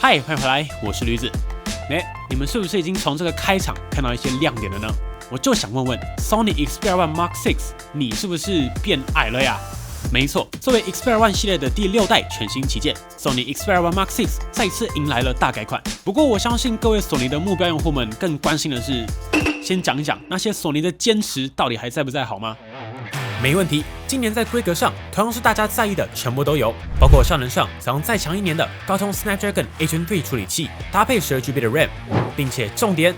嗨，欢迎回来，我是驴子。你们是不是已经从这个开场看到一些亮点了呢？我就想问问 Sony Xperia One Mark 6，你是不是变矮了呀？没错，作为 Xperia One 系列的第6代全新旗舰 ，Sony Xperia One Mark 6再次迎来了大改款。不过，我相信各位索尼的目标用户们更关心的是，先讲一讲那些索尼的坚持到底还在不在好吗？没问题，今年在规格上同样是大家在意的，全部都有，包括效能上采用再强1年的高通 Snapdragon 8 Gen 3处理器，搭配12GB 的 RAM， 并且重点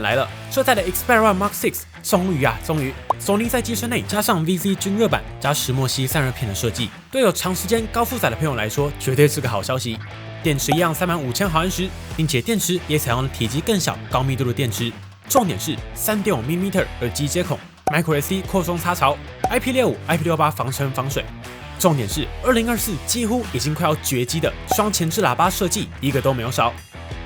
来了，这代的 Xperia One Mark 6终于，索尼在机身内加上 VC 均热板加石墨烯散热片的设计，对有长时间高负载的朋友来说，绝对是个好消息。电池一样35000毫安时，并且电池也采用了体积更小、高密度的电池，重点是 3.5mm 耳机接孔。microSD 扩充插槽 ，IP65、IP68 防尘防水。重点是2024几乎已经快要绝迹的双前置喇叭设计，一个都没有少。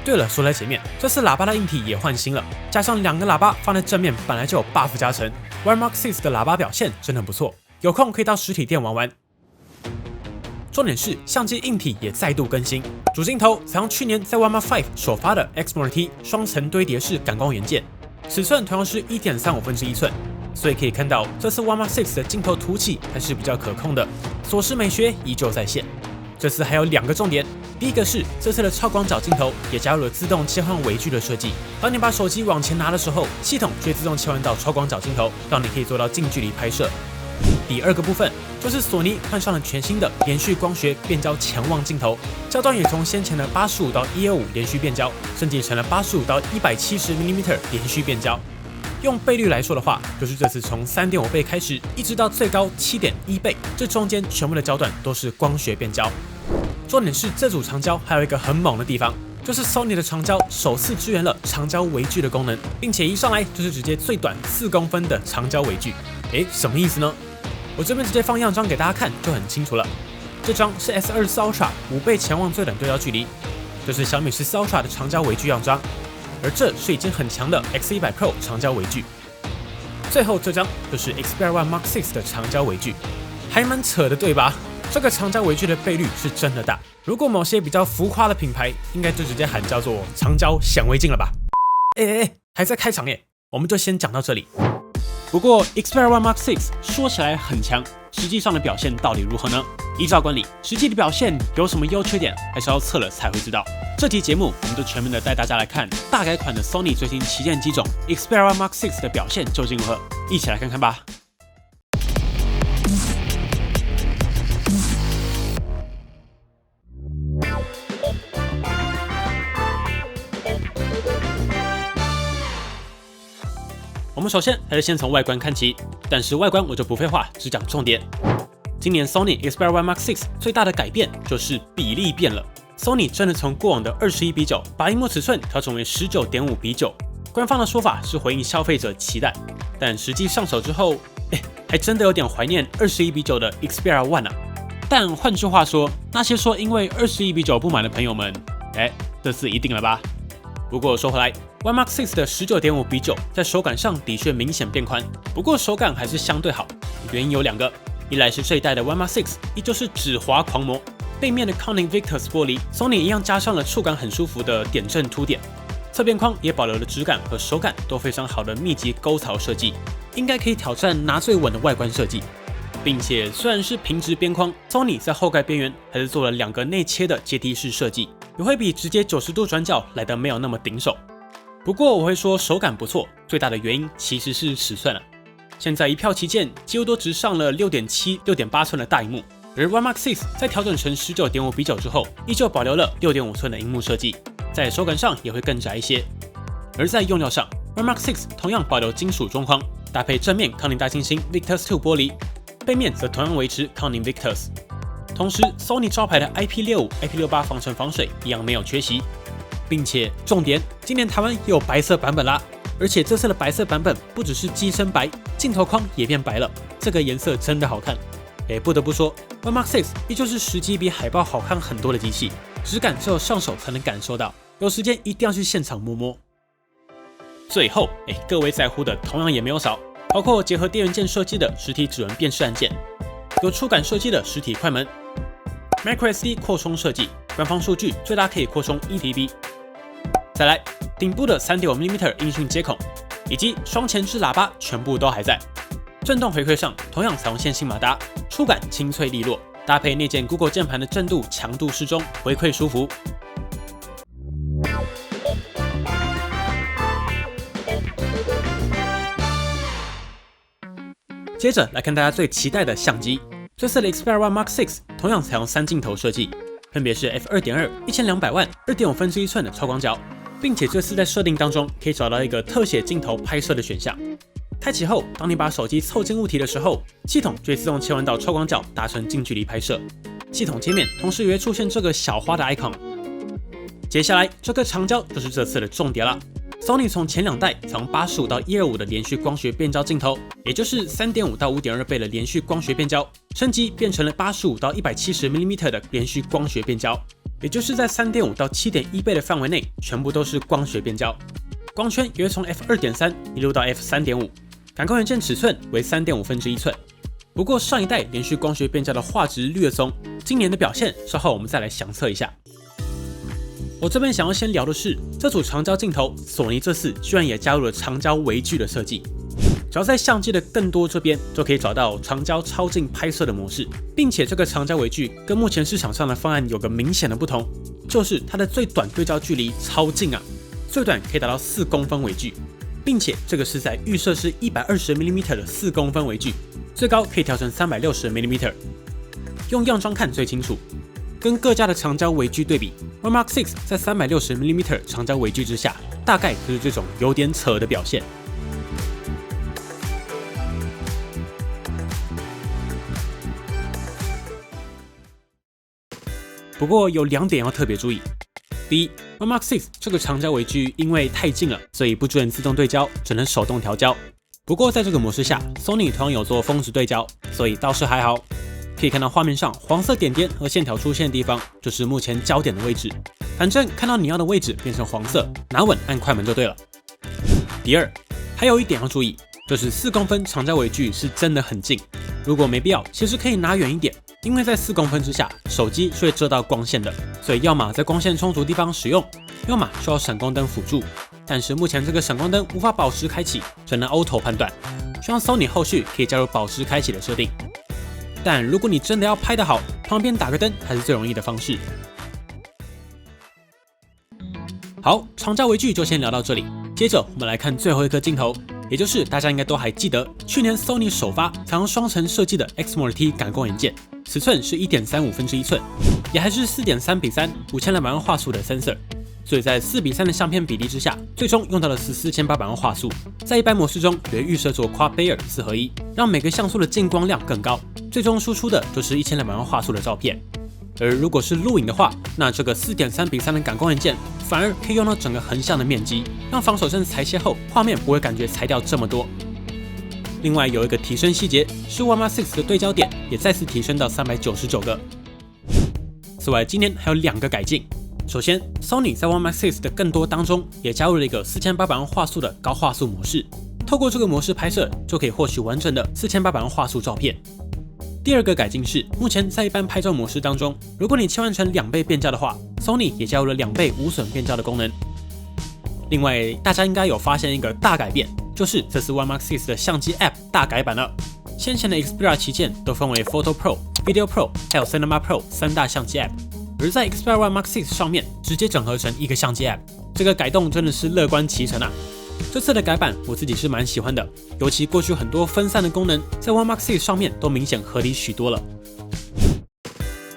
对了，说在前面，这次喇叭的硬体也换新了，加上2个喇叭放在正面，本来就有 buff 加成。One Mark 6的喇叭表现真的不错，有空可以到实体店玩玩。重点是相机硬体也再度更新，主镜头采用去年在 One Mark 5首发的 Exmor-T 双层堆叠式感光元件，尺寸同样是1.35寸。所以可以看到，这次 One Mark 6的镜头凸起还是比较可控的，索氏美学依旧在线。这次还有2个重点，第一个是这次的超广角镜头也加入了自动切换微距的设计，当你把手机往前拿的时候，系统就会自动切换到超广角镜头，让你可以做到近距离拍摄。第二个部分就是索尼换上了全新的连续光学变焦潜望镜头，焦段也从先前的85到125连续变焦，升级成了85到170mm 连续变焦。用倍率来说的话，就是这次从3.5倍开始，一直到最高7.1倍，这中间全部的焦段都是光学变焦。重点是这组长焦还有一个很猛的地方，就是 Sony 的长焦首次支援了长焦微距的功能，并且一上来就是直接最短4公分的长焦微距。什么意思呢？我这边直接放样张给大家看就很清楚了。这张是 S24 Ultra 5倍潜望最短对焦距离，这是小米14 Ultra 的长焦微距样张。而这是已经很强的 X100 Pro 长焦微距，最后这张就是 Xperia One Mark 6的长焦微距，还蛮扯的对吧？这个长焦微距的倍率是真的大，如果某些比较浮夸的品牌，应该就直接喊叫做长焦显微镜了吧？还在开场耶，我们就先讲到这里。不过 Xperia One Mark 6说起来很强，实际上的表现到底如何呢？依照惯例，实际的表现有什么优缺点，还是要测了才会知道。这期节目我们就全面的带大家来看大改款的 Sony 最新旗舰机种 Xperia One Mark 6的表现究竟如何，一起来看看吧。我们首先还是先从外观看起，但是外观我就不废话，只讲重点。今年 Sony Xperia One Mark 6最大的改变就是比例变了。Sony 真的从过往的21:9把萤幕尺寸调整为19.5:9，官方的说法是回应消费者期待，但实际上手之后，还真的有点怀念21:9的 Xperia One 啊。但换句话说，那些说因为21:9不满的朋友们，这次一定了吧？不过说回来 ，One Mark 6的19.5:9在手感上的确明显变宽，不过手感还是相对好，原因有2个，一来是这一代的 One Mark 6依旧是指滑狂魔。背面的 Corning Victus 玻璃 ，Sony 一样加上了触感很舒服的点阵凸点，侧边框也保留了质感和手感都非常好的密集沟槽设计，应该可以挑战拿最稳的外观设计。并且虽然是平直边框 ，Sony 在后盖边缘还是做了2个内切的阶梯式设计，也会比直接90度转角来的没有那么顶手。不过我会说手感不错，最大的原因其实是尺寸了。现在一票旗舰几乎都直上了6.7、6.8寸的大萤幕。而 One Mark 6在调整成19.5:9之后，依旧保留了6.5寸的萤幕设计，在手感上也会更窄一些。而在用料上 ，One Mark 6同样保留金属中框，搭配正面康宁大猩猩 Victus 2玻璃，背面则同样维持康宁 Victus。同时 ，Sony 招牌的 IP65、IP68 防尘防水一样没有缺席，并且重点，今年台湾也有白色版本啦。而且这次的白色版本不只是机身白，镜头框也变白了，这个颜色真的好看。不得不说 ，One Mark 6依旧是实际比海报好看很多的机器，质感只有上手才能感受到，有时间一定要去现场摸摸。最后，各位在乎的同样也没有少，包括结合电源键设计的实体指纹辨识按键，有触感设计的实体快门 ，microSD 扩充设计，官方数据最大可以扩充 1dB。再来，顶部的 3.5mm 音讯接孔以及双前置喇叭全部都还在。震动回馈上同样采用线性马达，触感清脆利落，搭配内建 Google 键盘的震度强度适中，回馈舒服。接着来看大家最期待的相机，这次的 Xperia One Mark 6同样采用3镜头设计，分别是 f2.2 1200万 2.5分之1寸的超广角，并且这次在设定当中可以找到一个特写镜头拍摄的选项。开启后，当你把手机凑近物体的时候，系统就会自动切换到超广角，达成近距离拍摄。系统界面同时也会出现这个小花的 icon。接下来，这个长焦就是这次的重点了。Sony 从前2代采用85到125的连续光学变焦镜头，也就是 3.5 到 5.2 倍的连续光学变焦，升级变成了85到 170mm 的连续光学变焦，也就是在 3.5 到 7.1 倍的范围内，全部都是光学变焦。光圈也会从 f2.3 一路到 f3.5， 感光元件尺寸为 3.5分之1寸。不过上一代连续光学变焦的画质略松，今年的表现稍后我们再来详测一下。我这边想要先聊的是，这组长焦镜头，索尼这次居然也加入了长焦微距的设计。只要在相机的更多这边，就可以找到长焦超近拍摄的模式，并且这个长焦微距跟目前市场上的方案有个明显的不同，就是它的最短对焦距离超近啊，最短可以达到4公分微距，并且这个是在预设是 120mm 的4公分微距，最高可以调成 360mm。用样张看最清楚。跟各家的长焦微距对比 ，One Mark 6在 360mm 长焦微距之下，大概就是这种有点扯的表现。不过有2点要特别注意。第一 ，One Mark 6这个长焦微距因为太近了，所以不准自动对焦，只能手动调焦。不过在这个模式下 ，Sony 同样有做峰值对焦，所以倒是还好。可以看到画面上黄色点点和线条出现的地方，就是目前焦点的位置。反正看到你要的位置变成黄色，拿稳按快门就对了。第二，还有一点要注意，就是4公分长焦微距是真的很近，如果没必要，其实可以拿远一点，因为在4公分之下，手机是会遮到光线的，所以要么在光线充足的地方使用，要么需要闪光灯辅助。但是目前这个闪光灯无法保持开启，只能 Auto 判断，希望 Sony 后续可以加入保持开启的设定。但如果你真的要拍得好，旁边打个灯还是最容易的方式。好，长焦微距就先聊到这里。接着我们来看最后一颗镜头，也就是大家应该都还记得，去年 Sony 首发采用双层设计的 Exmor T 感光元件，尺寸是 1.35分之1寸，也还是 4.3:3 5200万画素的 sensor。所以在4:3的相片比例之下，最终用到了14800万画素。在一般模式中，也会预设做 Quad Bayer 4合1，让每个像素的进光量更高，最终输出的就是1200万画素的照片。而如果是录影的话，那这个 4.3:3的感光元件反而可以用到整个横向的面积，让防手震裁切后画面不会感觉裁掉这么多。另外有一个提升细节是 One Mark 6的对焦点也再次提升到399个。此外，今年还有2个改进。首先 ，Sony 在 One Mark 6的更多当中也加入了一个4800万画素的高画素模式，透过这个模式拍摄就可以获取完整的4800万画素照片。第2个改进是，目前在一般拍照模式当中，如果你切换成2倍变焦的话 ，Sony 也加入了2倍无损变焦的功能。另外，大家应该有发现一个大改变，就是这次 One Mark 6的相机 App 大改版了。先前的 Xperia 旗舰都分为 Photo Pro、Video Pro 还有 Cinema Pro 3大相机 App。而在 Xperia One Mark 6上面直接整合成一个相机 App， 这个改动真的是乐观其成啊！这次的改版我自己是蛮喜欢的，尤其过去很多分散的功能在 One Mark 6上面都明显合理许多了。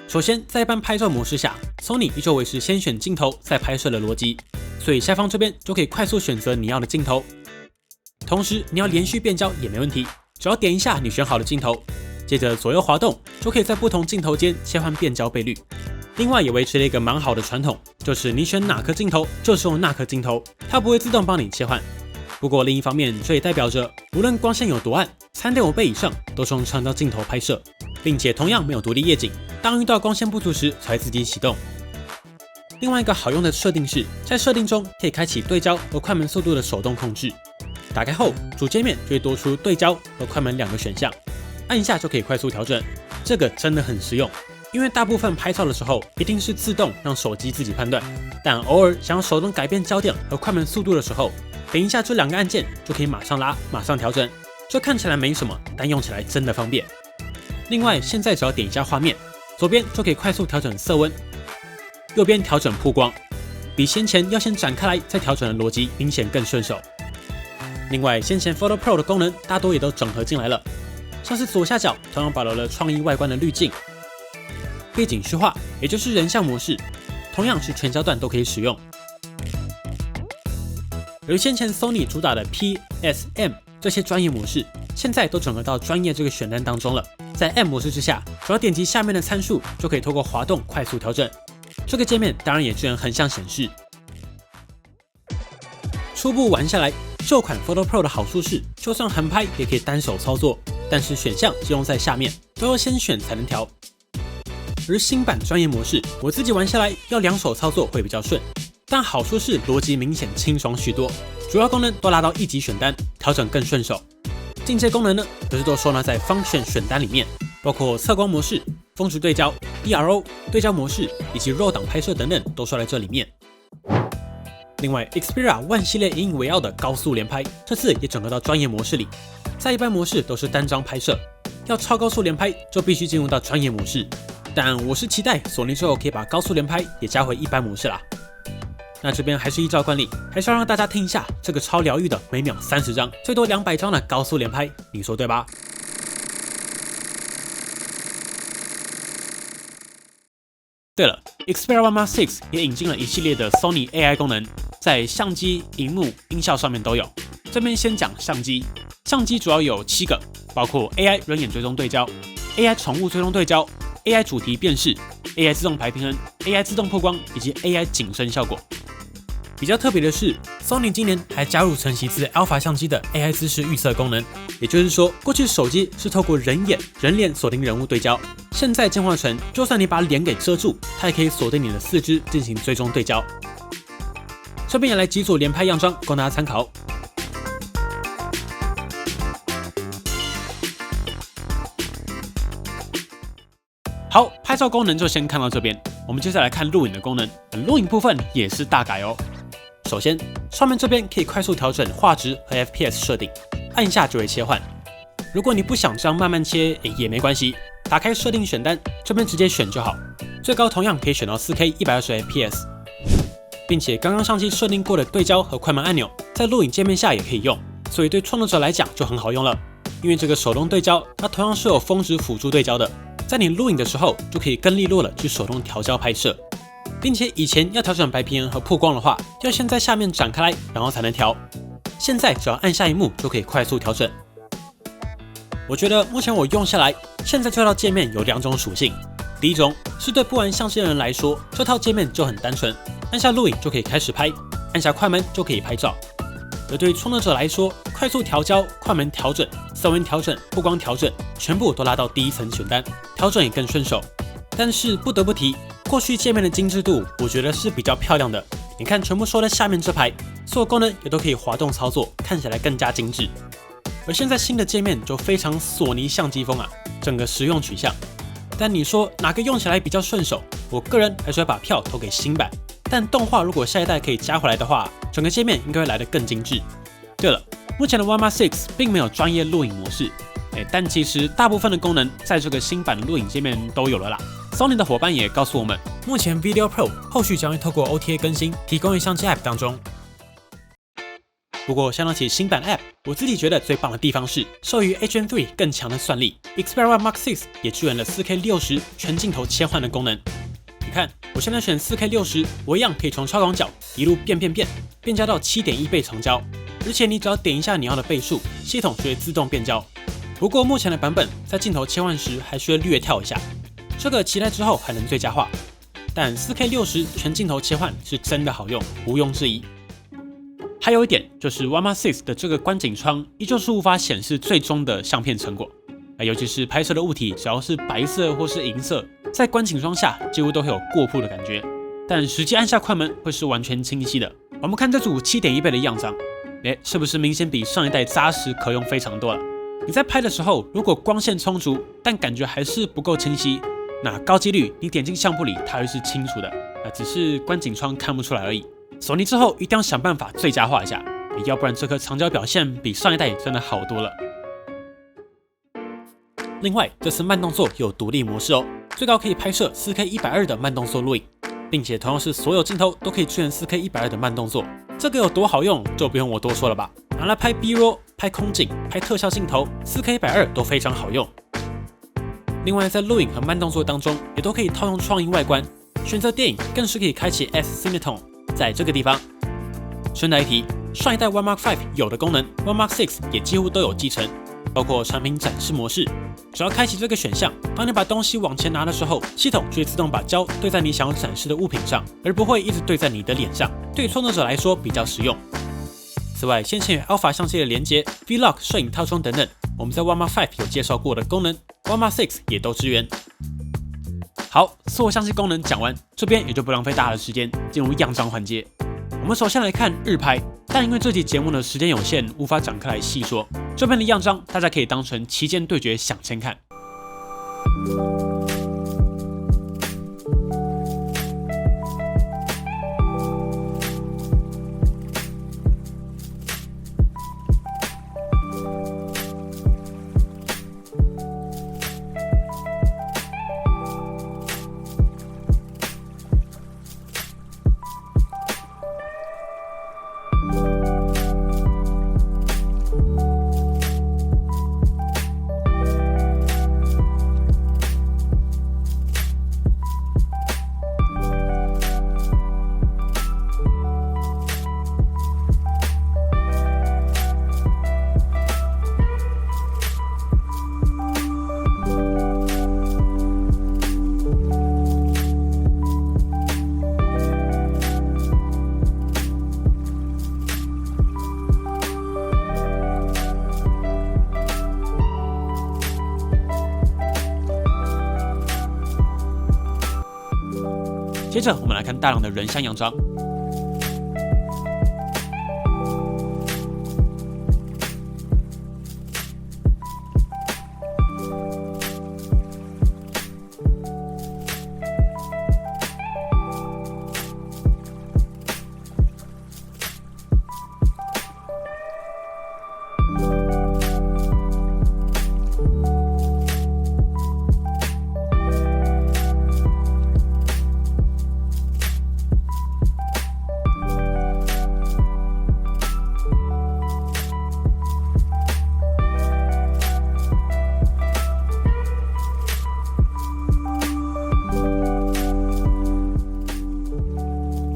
首先，在一般拍照模式下 ，Sony 依旧维持先选镜头再拍摄的逻辑，所以下方这边就可以快速选择你要的镜头。同时，你要连续变焦也没问题，只要点一下你选好的镜头，接着左右滑动就可以在不同镜头间切换变焦倍率。另外也维持了一个蛮好的传统，就是你选哪颗镜头就是用那颗镜头，它不会自动帮你切换。不过另一方面，这也代表着无论光线有多暗 ，3.5 倍以上都是用长焦镜头拍摄，并且同样没有独立夜景，当遇到光线不足时才会自己启动。另外一个好用的设定是，在设定中可以开启对焦和快门速度的手动控制，打开后主界面就会多出对焦和快门2个选项，按一下就可以快速调整，这个真的很实用。因为大部分拍照的时候一定是自动让手机自己判断，但偶尔想要手动改变焦点和快门速度的时候，点一下这2个按键就可以马上拉、马上调整。这看起来没什么，但用起来真的方便。另外，现在只要点一下画面，左边就可以快速调整色温，右边调整曝光，比先前要先展开来再调整的逻辑明显更顺手。另外，先前 Photo Pro 的功能大多也都整合进来了，像是左下角同样保留了创意外观的滤镜，背景虚化，也就是人像模式，同样是全焦段都可以使用。由于先前 Sony 主打的 PSM 这些专业模式，现在都整合到专业这个选单当中了。在 M 模式之下，只要点击下面的参数，就可以透过滑动快速调整。这个界面当然也支援横向显示。初步玩下来，旧款 Photo Pro 的好处是，就算横拍也可以单手操作，但是选项集中在下面，都要先选才能调。而新版专业模式，我自己玩下来要2手操作会比较顺，但好处是逻辑明显清爽许多，主要功能都拉到1级选单，调整更顺手。进阶功能呢，则是都收纳在 Function 选单里面，包括测光模式、峰值对焦、DRO 对焦模式以及 RAW 档拍摄等等都收在这里面。另外 ，Xperia One 系列引以为傲的高速连拍，这次也整合到专业模式里。在一般模式都是单张拍摄，要超高速连拍就必须进入到专业模式。但我是期待索尼之后可以把高速连拍也加回一般模式啦。那这边还是依照惯例，还是要让大家听一下这个超疗愈的每秒30张，最多200张的高速连拍，你说对吧？对了 ，Xperia One Mark 6也引进了一系列的 Sony AI 功能，在相机、荧幕、音效上面都有。这边先讲相机，相机主要有7个，包括 AI 人眼追踪对焦、AI 宠物追踪对焦、AI 主题辨识、AI 自动排平衡、AI 自动曝光以及 AI 景深效果。比较特别的是 ，Sony 今年还加入承袭自 Alpha 相机的 AI 姿势预测功能，也就是说，过去手机是透过人眼、人脸锁定人物对焦，现在进化成就算你把脸给遮住，它也可以锁定你的4肢进行追踪对焦。这边也来几组连拍样张供大家参考。好，拍照功能就先看到这边，我们接下来看录影的功能，录影部分也是大改哦。首先，上面这边可以快速调整画质和 FPS 设定，按一下就会切换。如果你不想这样慢慢切也没关系，打开设定选单，这边直接选就好。最高同样可以选到 4K 120 FPS， 并且刚刚相机设定过的对焦和快门按钮，在录影界面下也可以用，所以对创作者来讲就很好用了。因为这个手动对焦，它同样是有峰值辅助对焦的，在你录影的时候就可以更利落的去手动调焦拍摄。并且以前要调整白平衡和曝光的话，要先在下面展开来，然后才能调。现在只要按下一幕就可以快速调整。我觉得目前我用下来，现在这套界面有2种属性。第一种是对不玩相机的人来说，这套界面就很单纯，按下录影就可以开始拍，按下快门就可以拍照。而对创作者来说，快速调焦、快门调整、色温调整、曝光调整，全部都拉到第一层选单，调整也更顺手。但是不得不提，过去界面的精致度，我觉得是比较漂亮的。你看，全部收在下面这排，所有功能也都可以滑动操作，看起来更加精致。而现在新的界面就非常索尼相机风啊，整个实用取向。但你说哪个用起来比较顺手？我个人还是会把票投给新版。但动画如果下一代可以加回来的话，整个界面应该会来得更精致。对了，目前的 One Mark 6并没有专业录影模式，但其实大部分的功能在这个新版的录影界面都有了啦。Sony 的伙伴也告诉我们，目前 Video Pro 后续将会透过 OTA 更新提供于相机 App 当中。不过相较起新版 App， 我自己觉得最棒的地方是，受益于 HM3 更强的算力 ，Xperia One Mark 6也支援了 4K 60全镜头切换的功能。你看，我现在选 4K 60，我一样可以从超广角一路变焦到 7.1 倍长焦，而且你只要点一下你要的倍数，系统就会自动变焦。不过目前的版本在镜头切换时还需要略跳一下，这个期待之后还能最佳化。但 4K 60全镜头切换是真的好用，毋庸置疑。还有一点就是 One Mark 6的这个观景窗依旧是无法显示最终的相片成果，尤其是拍摄的物体只要是白色或是银色，在观景窗下几乎都会有过曝的感觉，但实际按下快门会是完全清晰的。我们看这组 7.1 倍的样张，是不是明显比上一代扎实可用非常多了？你在拍的时候，如果光线充足，但感觉还是不够清晰，那高几率你点进相簿里它会是清楚的，只是关景窗看不出来而已。索尼之后一定要想办法最佳化一下，要不然这颗长焦表现比上一代真的好多了。另外，这次慢动作有独立模式哦，最高可以拍摄 4K 120的慢动作录影，并且同样是所有镜头都可以支援 4K 120的慢动作。这个有多好用，就不用我多说了吧。拿来拍 B-roll、拍空景、拍特效镜头 ，4K 120都非常好用。另外，在录影和慢动作当中，也都可以套用创意外观。选择电影更是可以开启 S Cinetone， 在这个地方。顺带一提，上一代 One Mark 5有的功能 ，One Mark 6也几乎都有继承，包括产品展示模式。只要开启这个选项，当你把东西往前拿的时候，系统就会自动把焦对在你想要展示的物品上，而不会一直对在你的脸上。对创作者来说比较实用。此外，先前与 Alpha 相机的连接、Vlog 摄影套装等等，我们在 One Mark 5有介绍过的功能 ，One Mark 6也都支援。好，所有相机功能讲完，这边也就不浪费大家的时间，进入样张环节。我们首先来看日拍，但因为这期节目的时间有限，无法展开来细说。这边的样张，大家可以当成旗舰对决想先看。接着我们来看大量的人像样张。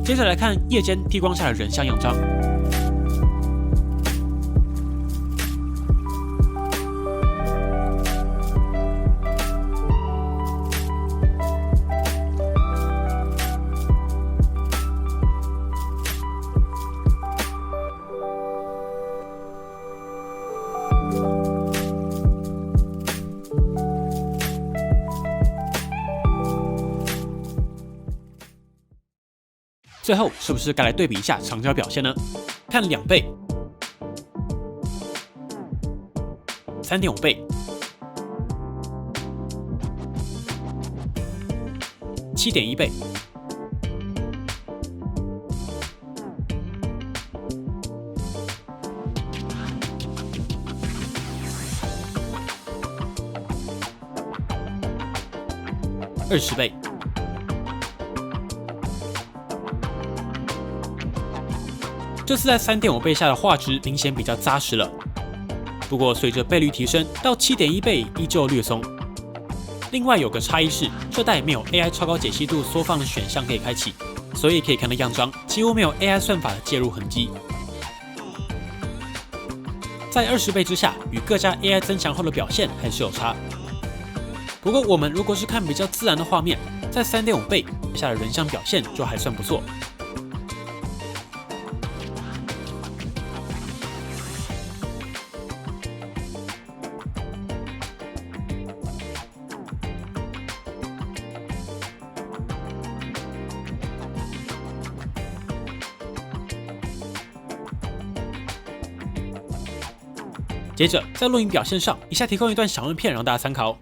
接着来看夜间低光下的人像样张。最后是不是该来对比一下长焦表现呢？看2倍、3.5倍、7.1倍、20倍。这次在3.5倍下的画质明显比较扎实了，不过随着倍率提升到7.1倍依旧略松。另外有个差异是，这代没有 AI 超高解析度缩放的选项可以开启，所以可以看到样张几乎没有 AI 算法的介入痕迹。在20倍之下，与各家 AI 增强后的表现还是有差。不过我们如果是看比较自然的画面，在3.5倍下的人像表现就还算不错。接着，在录影表现上，以下提供一段小影片让大家参考。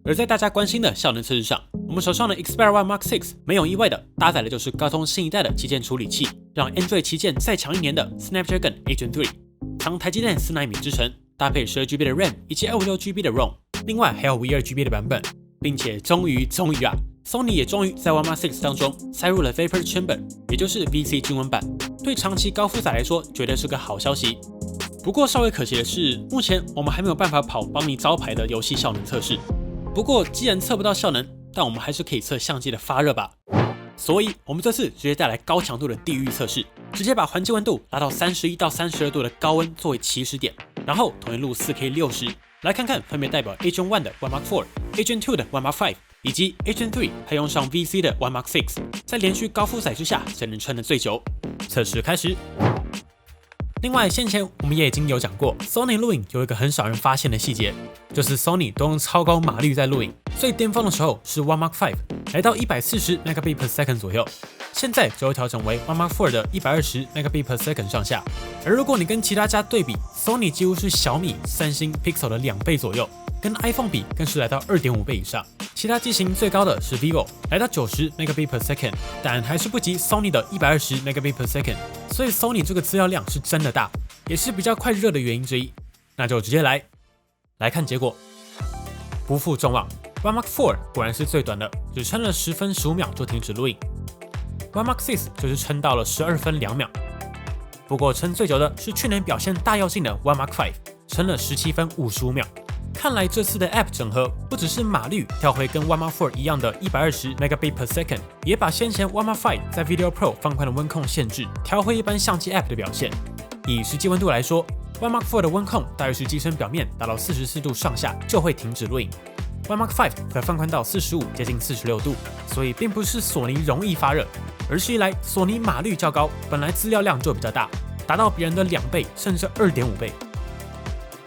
而在大家关心的效能测试上，我们手上的 Xperia One Mark 6没有意外的搭载的就是高通新一代的旗舰处理器，让 Android 旗舰再强1年的 Snapdragon 8 Gen 3，藏台积电4纳米制程，搭配12GB 的 RAM 以及256GB 的 ROM， 另外还有52GB 的版本，并且终于啊 ，Sony 也终于在 One Mark 6当中塞入了 Vapor Chamber， 也就是 VC 均温板，对长期高负载来说绝对是个好消息。不过稍微可惜的是，目前我们还没有办法跑邦尼招牌的游戏效能测试。不过既然测不到效能，但我们还是可以测相机的发热吧。所以我们这次直接带来高强度的地狱测试，直接把环境温度拉到31到32度的高温作为起始点，然后同一路 4K 60，来看看分别代表 A Gen 1的 One Mark 4、A Gen 2的 One Mark 5，以及 A Gen 3还用上 VC 的 One Mark 6，在连续高负载之下，谁能撑得最久？测试开始。另外，先前我们也已经有讲过 ，Sony 录影有一个很少人发现的细节，就是 Sony 都用超高码率在录影，最巅峰的时候是 One Mark 5，来到140 Mbps 左右，现在就会调整为 One Mark 4的120 Mbps 上下。而如果你跟其他家对比 ，Sony 几乎是小米、三星、Pixel 的2倍左右，跟 iPhone 比更是来到2.5倍以上。其他机型最高的是 Vivo， 来到90 Mbps， 但还是不及 Sony 的120 Mbps， 所以 Sony 这个资料量是真的大，也是比较快热的原因之一。那就直接来看结果。不负众望 ，One Mark 4果然是最短的，只撑了10分15秒就停止录影。One Mark 6就是撑到了12分2秒。不过撑最久的是去年表现大跃进的 One Mark 5，撑了17分55秒。看来这次的 App 整合不只是码率调回跟 One Mark 4一样的120 Mbps， 也把先前 One Mark 5在 Video Pro 放宽的温控限制调回一般相机 App 的表现。以实际温度来说 ，One Mark 4的温控大约是机身表面达到44度上下就会停止录影。One Mark 5则放宽到45接近46度，所以并不是索尼容易发热，而是一来索尼码率较高，本来资料量就比较大，达到别人的2倍甚至2.5倍。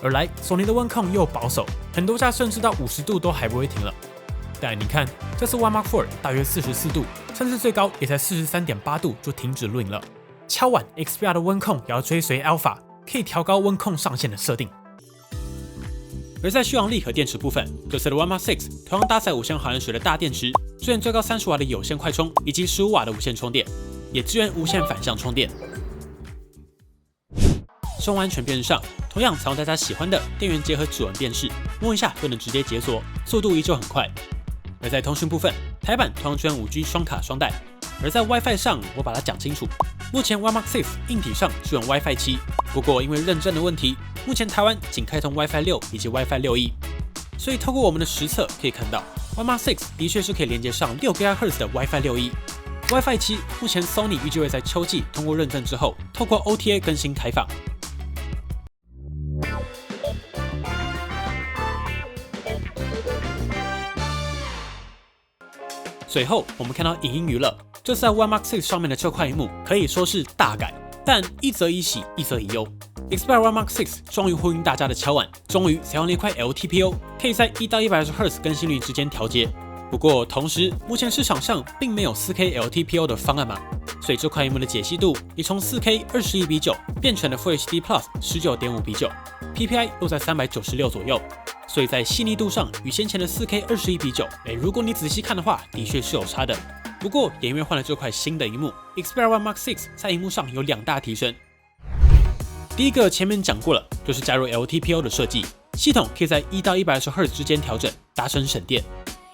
而来，索尼的温控又保守，很多家甚至到50度都还不会停了。但你看，这次 One Mark 4大约44度，甚至最高也才43.8度就停止录影了。敲碗 Xperia 的温控也要追随 Alpha， 可以调高温控上限的设定。而在续航力和电池部分，这次的 One Mark 6同样搭载5000毫安时的大电池，支援最高30瓦的有线快充以及15瓦的无线充电，也支援无线反向充电。生活安全辨识上，同样采用大家喜欢的电源结合指纹辨识，摸一下就能直接解锁，速度依旧很快。而在通讯部分，台版同样支援5G 双卡双待。而在 WiFi 上，我把它讲清楚，目前 One Mark 6硬体上支援 WiFi 7，不过因为认证的问题，目前台湾仅开通 WiFi 6以及 WiFi 6E，所以透过我们的实测可以看到 ，One Mark 6的确是可以连接上6 GHz 的 WiFi 6E。WiFi 7目前 Sony 预计会在秋季通过认证之后，透过 OTA 更新开放。随后，我们看到影音娱乐，这次在 One Mark 6上面的这块萤幕可以说是大改，但一则以喜，一则以忧。Xperia One Mark 6终于呼应大家的敲碗，终于采用了一块 LTPO， 可以在1到120Hz 更新率之间调节。不过同时，目前市场上并没有 4K LTPO 的方案嘛，所以这块萤幕的解析度也从 4K 21:9变成了 Full HD Plus 19.5:9，PPI 落在396左右。所以在细腻度上与先前的 4K 21:9，如果你仔细看的话，的确是有差的。不过也因为换了这块新的萤幕 ，Xperia One Mark 6在萤幕上有2大提升。第一个前面讲过了，就是加入 LTPO 的设计，系统可以在1到120Hz 之间调整，达成省电。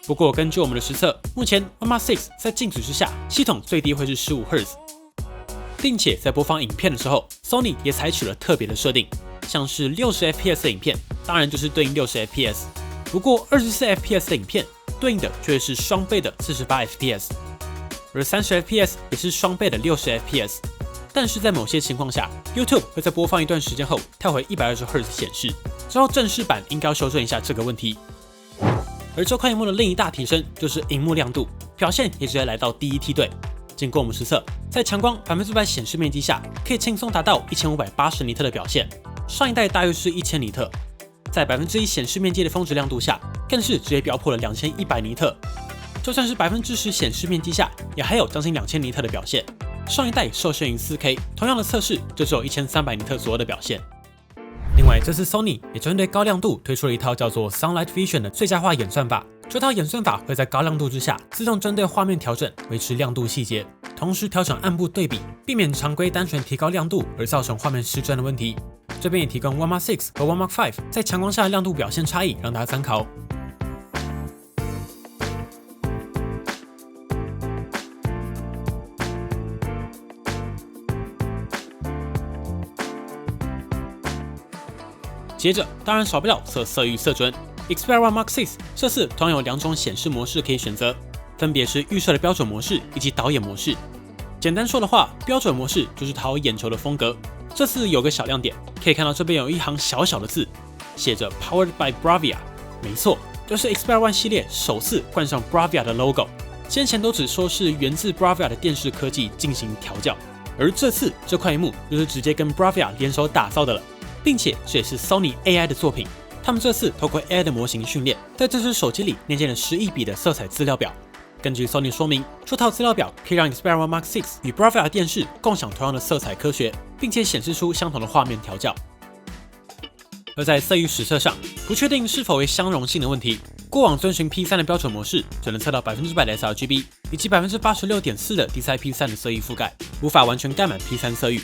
不过根据我们的实测，目前 One Mark 6在静止之下，系统最低会是15 Hz， 并且在播放影片的时候 ，Sony 也采取了特别的设定。像是60 FPS 的影片，当然就是对应60 FPS， 不过24 FPS 的影片对应的却是双倍的48 FPS， 而30 FPS 也是双倍的60 FPS。但是在某些情况下 ，YouTube 会在播放一段时间后跳回120 Hz 显示，之后正式版应该要修正一下这个问题。而这块萤幕的另一大提升就是萤幕亮度，表现也直接来到第一梯队。经过我们实测，在强光100%显示面积下，可以轻松达到1580尼特的表现。上一代大约是1000尼特，在1%显示面积的峰值亮度下，更是直接飙破了2100尼特。就算是10%显示面积下，也还有将近2000尼特的表现。上一代受限于 4K， 同样的测试就只有1300尼特左右的表现。另外外，这次 Sony 也针对高亮度推出了一套叫做 Sunlight Vision 的最佳化演算法。这套演算法会在高亮度之下自动针对画面调整，维持亮度细节，同时调整暗部对比，避免常规单纯提高亮度而造成画面失真的问题。这边也提供 One Mark 6和 One Mark 5在强光下的亮度表现差异，让大家参考。接着，当然少不了色域色准。Xperia One Mark 6这次同样有2种显示模式可以选择，分别是预设的标准模式以及导演模式。简单说的话，标准模式就是讨眼球的风格。这次有个小亮点，可以看到这边有一行小小的字，写着 Powered by Bravia。没错，就是 Xperia One 系列首次冠上 Bravia 的 logo。先前都只说是源自 Bravia 的电视科技进行调教，而这次这块屏幕就是直接跟 Bravia 联手打造的了。并且这也是 Sony AI 的作品，他们这次透过 AI 的模型训练，在这只手机里内建了10亿笔的色彩资料表。根据 Sony 说明，这套资料表可以让 Xperia One Mark 6与 Bravia 电视共享同样的色彩科学，并且显示出相同的画面调教。而在色域实测上，不确定是否为相容性的问题，过往遵循 P3 的标准模式，只能测到100%的 sRGB 以及86.4%的 DCI-P3 的色域覆盖，无法完全盖满 P3 色域。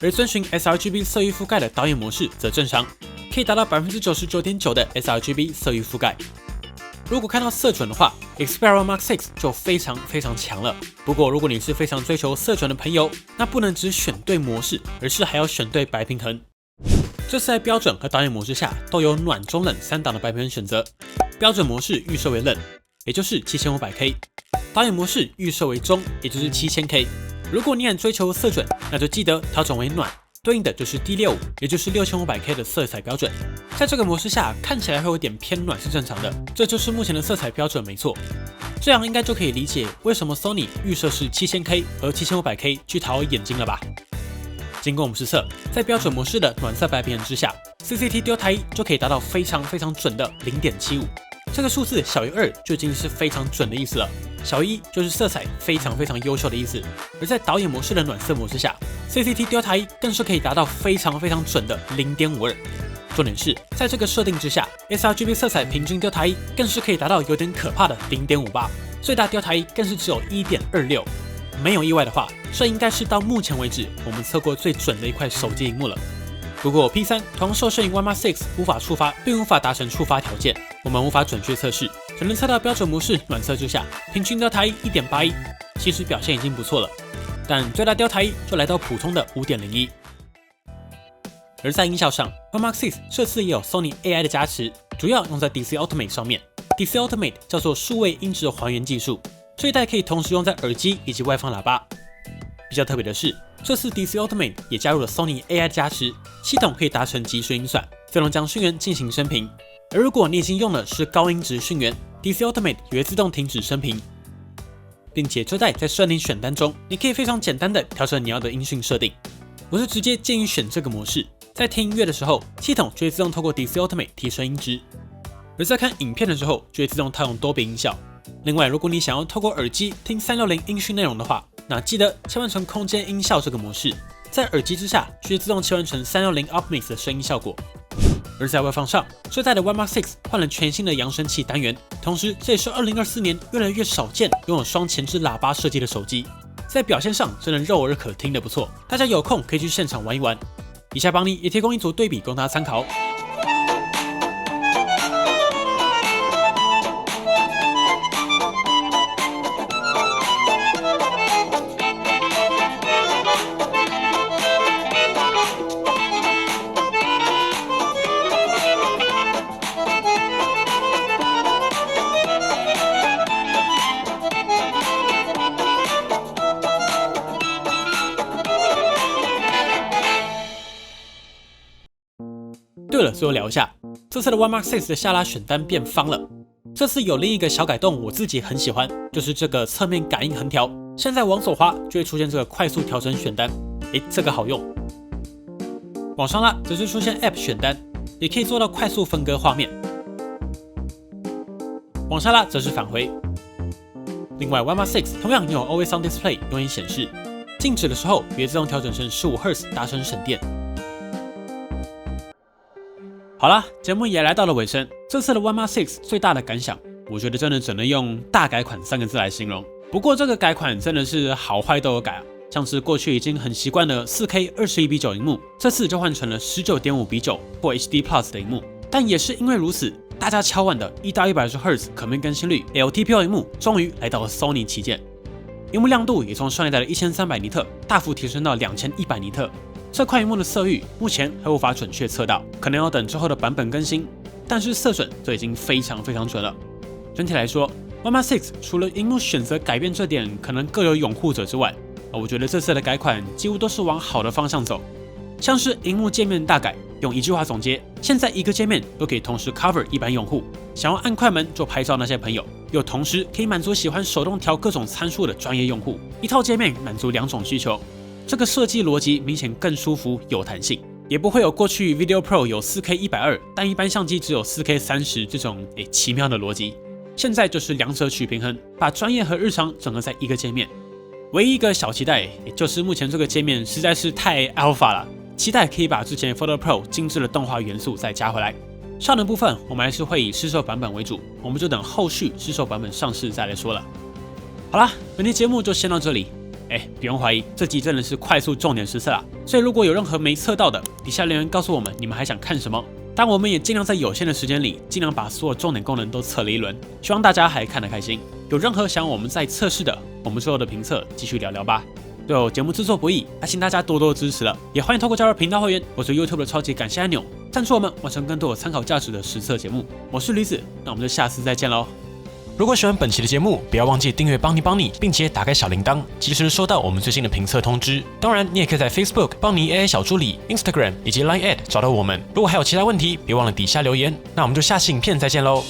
而遵循 sRGB 色域覆盖的导演模式则正常，可以达到99.9%的 sRGB 色域覆盖。如果看到色准的话 ，Xperia One Mark 6就非常强了。不过，如果你是非常追求色准的朋友，那不能只选对模式，而是还要选对白平衡。这次在标准和导演模式下都有暖、中、冷3档的白平衡选择。标准模式预设为冷，也就是 7500K； 导演模式预设为中，也就是 7000K。如果你很追求色准，那就记得调整为暖，对应的就是 D65， 也就是 6500K 的色彩标准。在这个模式下，看起来会有点偏暖是正常的，这就是目前的色彩标准没错。这样应该就可以理解为什么 Sony 预设是 7000K 和 7500K 去讨眼睛了吧。经过我们实测，在标准模式的暖色白平衡之下 ，CCT 丢台就可以达到非常准的 0.75。这个数字小于2就已经是非常准的意思了，小于1就是色彩非常优秀的意思。而在导演模式的暖色模式下 ，CCT 丢台更是可以达到非常准的 0.52。重点是，在这个设定之下 ，sRGB 色彩平均丢台更是可以达到有点可怕的 0.58， 最大丢台更是只有 1.26。没有意外的话，这应该是到目前为止我们测过最准的一块手机萤幕了。不过 P3 同样受限于 One Mark 6无法触发，并无法达成触发条件，我们无法准确测试，只能测到标准模式暖色之下平均丢台 1.81， 其实表现已经不错了，但最大丢台就来到普通的 5.01。而在音效上 ，One Mark 6这次也有 Sony AI 的加持，主要用在 DC Ultimate 上面。DC Ultimate 叫做数位音质还原技术，这一代可以同时用在耳机以及外放喇叭。比较特别的是，这次 DC Ultimate 也加入了 Sony AI 的加持，系统可以达成即时运算，自动将讯源进行升频。而如果你已经用的是高音质讯源 ，DC Ultimate 也会自动停止升频，并且这代在设定选单中，你可以非常简单的调整你要的音讯设定。我是直接建议选这个模式，在听音乐的时候，系统就会自动透过 DC Ultimate 提升音质；而在看影片的时候，就会自动套用多比音效。另外，如果你想要透过耳机听360音讯内容的话，那记得切换成空间音效这个模式，在耳机之下就会自动切换成360 Opmix 的声音效果。而在外放上，这代的 One Mark 6换了全新的扬声器单元，同时这也是2024年越来越少见拥有双前置喇叭设计的手机，在表现上真的肉耳可听的不错，大家有空可以去现场玩一玩。以下帮你也提供一组对比供大家参考。对了，最后聊一下，这次的 One Mark 6的下拉选单变方了。这次有另一个小改动，我自己很喜欢，就是这个侧面感应横条，现在往左滑就会出现这个快速调整选单，这个好用。往上拉则是出现 App 选单，也可以做到快速分割画面。往下拉则是返回。另外 One Mark 6同样拥有 Always On Display 用以显示，静止的时候也自动调整成15Hz 达成省电。好啦，节目也来到了尾声。这次的 One Mark 6最大的感想，我觉得真的只能用大改款3个字来形容。不过这个改款真的是好坏都有改啊，像是过去已经很习惯的 4K 21:9萤幕，这次就换成了 19.5:9 或 HD Plus 的萤幕。但也是因为如此，大家敲碗的1:120Hz 可变更新率 LTPO 萤幕终于来到了 Sony 旗舰。萤幕亮度也从上一代的1300尼特大幅提升到2100尼特。这块萤幕的色域目前还无法准确测到，可能要等之后的版本更新。但是色准这已经非常准了。整体来说 ，One Mark 6除了萤幕选择改变这点可能各有拥护者之外，我觉得这次的改款几乎都是往好的方向走。像是萤幕界面大改，用一句话总结，现在一个界面都可以同时 cover 一般用户，想要按快门做拍照那些朋友，又同时可以满足喜欢手动调各种参数的专业用户，一套界面满足2种需求。这个设计逻辑明显更舒服有弹性，也不会有过去 Video Pro 有 4K 120，但一般相机只有 4K 30这种奇妙的逻辑。现在就是两者取平衡，把专业和日常整合在一个界面。唯一一个小期待，也就是目前这个界面实在是太 alpha 了，期待可以把之前 Photo Pro 精致的动画元素再加回来。效能部分我们还是会以试售版本为主，我们就等后续试售版本上市再来说了。好啦，本期节目就先到这里。不用怀疑，这集真的是快速重点实测啦，所以如果有任何没测到的，底下留言告诉我们你们还想看什么。但我们也尽量在有限的时间里，尽量把所有重点功能都测了一轮，希望大家还看得开心。有任何想我们再测试的，我们之后的评测继续聊聊吧。对哦，节目制作不易，还请大家多多支持了，也欢迎透过加入频道会员或者 YouTube 的超级感谢按钮赞助我们，完成更多有参考价值的实测节目。我是驴子，那我们就下次再见喽。如果喜欢本期的节目，不要忘记订阅邦尼，并且打开小铃铛，及时收到我们最新的评测通知。当然，你也可以在 Facebook 邦尼 AI 小助理、Instagram 以及 Line@ 找到我们。如果还有其他问题，别忘了底下留言。那我们就下期影片再见喽。